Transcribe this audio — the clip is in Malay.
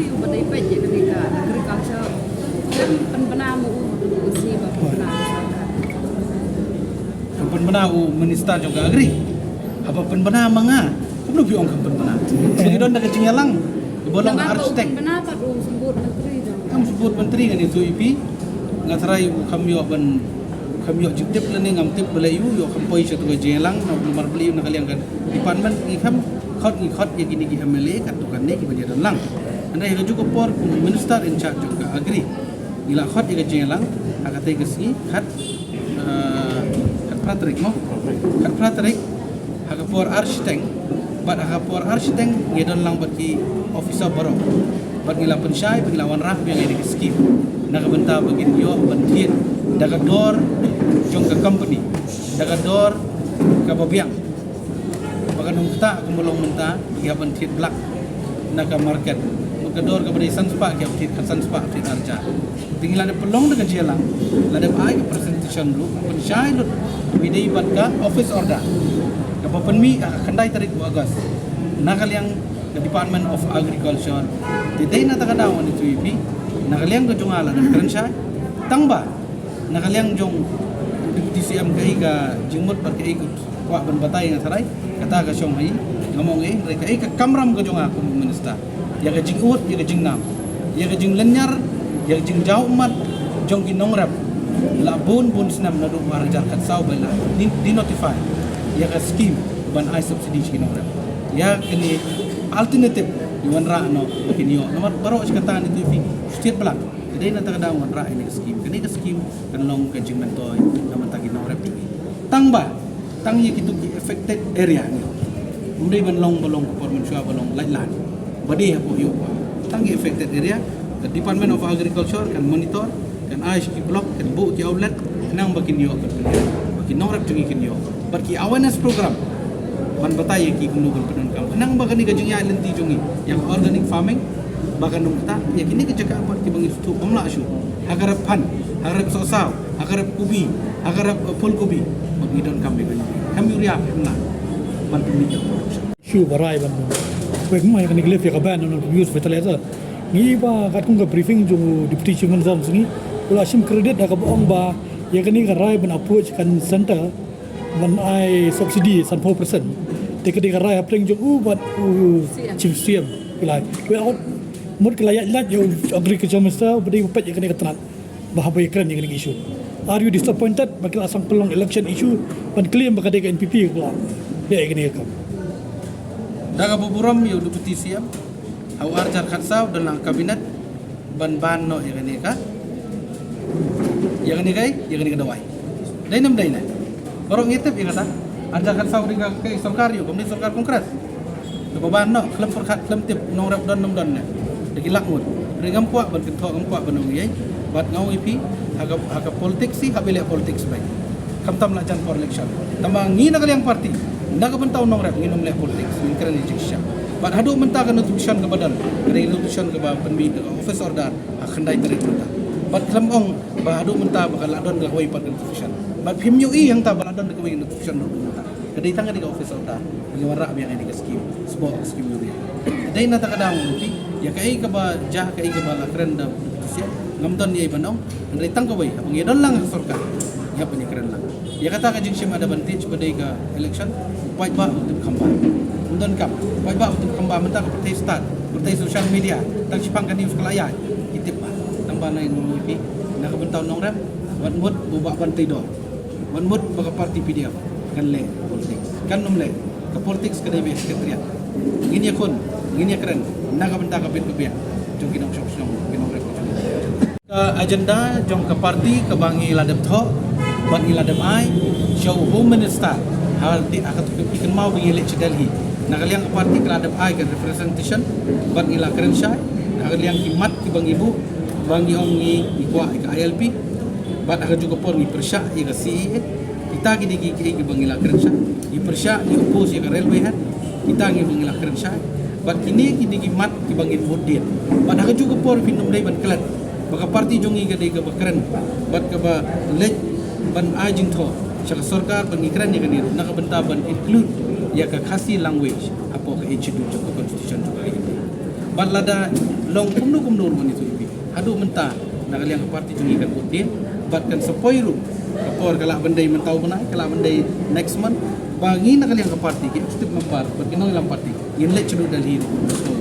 agree ba dai pa je ka agriculture penbenamu usi ba penbena minister juga agree apa penbena manga kamu biong kan penbena jadi don nak cingalang bolong arsitek penbena tak sebut menteri kamu sebut menteri kan itu IP ngatarai kami ban kami jitip lani ngam tip belayu yo kampoi satu gajelang nomor beli nak kalian kan department ikam khot ya gini gi MLA kat tu kan ni ki bajaran lang anda yang juga por minister in charge juga agree ila khot ya gajelang agak tegesi khat Patrick mo kat Patrick haga por arsitek bat haga por arsitek ngedon lang bagi officer baru bat ngila pensyai penglawan rah yang ini skip nak benta bagi yo bantiet daga dor jong ke company daga dor ke babiang bagan kita kumulong menta ya bantiet black nak market ke dor ke beri sanspa ke bantiet sanspa ti arja tinggal ada pelong dengan jelang ada ai presentation dulu pensyai dulu bidai batka office order ke penmi kandai tarik bagas nakal yang the Department of Agriculture tidai na takadaw ni TUP nakal yang ke jongala dan kerensya tangba nakal yang jong deputy CM kai ka jingmut par kai ku wa ban batay nga saray kata ka syong ai ngamong ai kai ka kamram ka jonga ku minister ya ka jingut ya ka jingnam ya ka jing lenyar ya ka jing jauh mat jong kinongrap labun bun senam nadu warjar kat sau bela di notify ya ka scheme ban ai subsidi kinongrap ya kini alternative yuan ra no kinyo nomor baro kata ni TV setiap belak jadi na takadaw wan ra ini scheme kini ka scheme kan long ka jing mentoy naman ta kinongrap ni tangba tang ye kitu affected area ni umdai ban long balong ko pormen syua balong lailan badi ha po yo tang ye affected area the Department of Agriculture kan monitor kan ISQ block kan bu ki outlet nang bakin yo kan bakin norap jungi kin yo bagi awareness program ban batay ki kunu kan penun kam nang bakan ni gajing ya lenti jungi yang organic farming bakan nung ta ya kini ke jaga apa ki bangi tu pamla syu agarap pan agarap sosau agarap kubi agarap full kubi bagi don kam be kami ria na ban pemit production syu barai ban wek mai kan iglef ya kaban non use fertilizer ni ba kat kung ka briefing jo deputy chairman zam sungi ula sim credit da ka bong ba ya kan ni ka rai ban approach kan center ban ai subsidy 4% te ka di ka rai apling jo bat chief CM kulai we out mud kelaya lat yo agriculture minister bedi pet ya kan ka tanat bahabai keren yang ni issue are you disappointed bakal asang pelong election issue ban claim bakal ka NPP ko ya kan ni ka daga buburam yo deputy CM au arjar khatsau dalam kabinet ban no yang ni ka yang ni ka dawai dai nam dai na barong ngitip ya kata arjar khatsau ring ka sarkar yo komni sarkar konkret do ban no klem perkhat klem tip nong rap don nom don na dagi lakmut ringam kuak ban kentok ngam kuak ban ngi bat ngau ipi aga politik si habile politik baik kam tam la jan for election tambang ngi na kaliang parti naga bentau nong rap ngi nom le politik min keren ni jiksya bat hadu menta kan notification ke badan dari notification ke penbi ke office order khandai tarik menta bat klam ong ba hadu menta bakal adon ke wai pat notification bat phim yu i yang ta bal adon ke wai notification do menta kadai tang ke office order bagi warra biang ini ke scheme sebuah scheme yu dai na ta kadang uti ya kai ke ba jah kai ke ba keren da sia ngamton ni banong dari tang ke wai bagi don lang sarkar ya punya keren lang ya kata ka jing sim ada advantage pada ke election pai ba untuk kambang Undon kap, wajib untuk kembang mentah ke partai start, partai sosial media, tang cipang kan news kelayar, itip bah, tambah naik nulipi, nak bentau nongrem, wan mut bubak pantai do, wan mut baka parti PDF, kan le politik, kan nom le, ke politik sekadar biasa sekretariat, gini akun, gini keren, nak bentau ke bit kebiak, jom kita sok nongrem. Ke agenda jom ke parti ke bangi ladap tho, bangi ladap ai, show home minister, hal di akan ikan mau bangi lek Delhi. Nakaliang parti keladap ai ke representation bang ila keren syai nakaliang kimat ki bang ibu bang ongi ikwa ke ILP bat aga juga por ni persya i ke CE kita gidi ki bang ila keren syai i persya i oppose ke railway hat kita ngi bang ila keren syai bat kini gidi kimat ki bang budin bat aga juga por pinum dai ban kelat baka parti jongi ke dai ke keren bat ke ba lej ban ajing tho syaka sarkar bang keren ni kan nak benta ban include ya ke khasi language apa ke introduce ke constitution juga ini bat lada long kumno man itu ipi adu menta nakaliang ke parti jungi kan putin batkan sepoiru kapor kala bandai mentau menai kala bandai next month bangi nakaliang ke parti ki step membar berkinong ilang parti yin le cedu dalhi so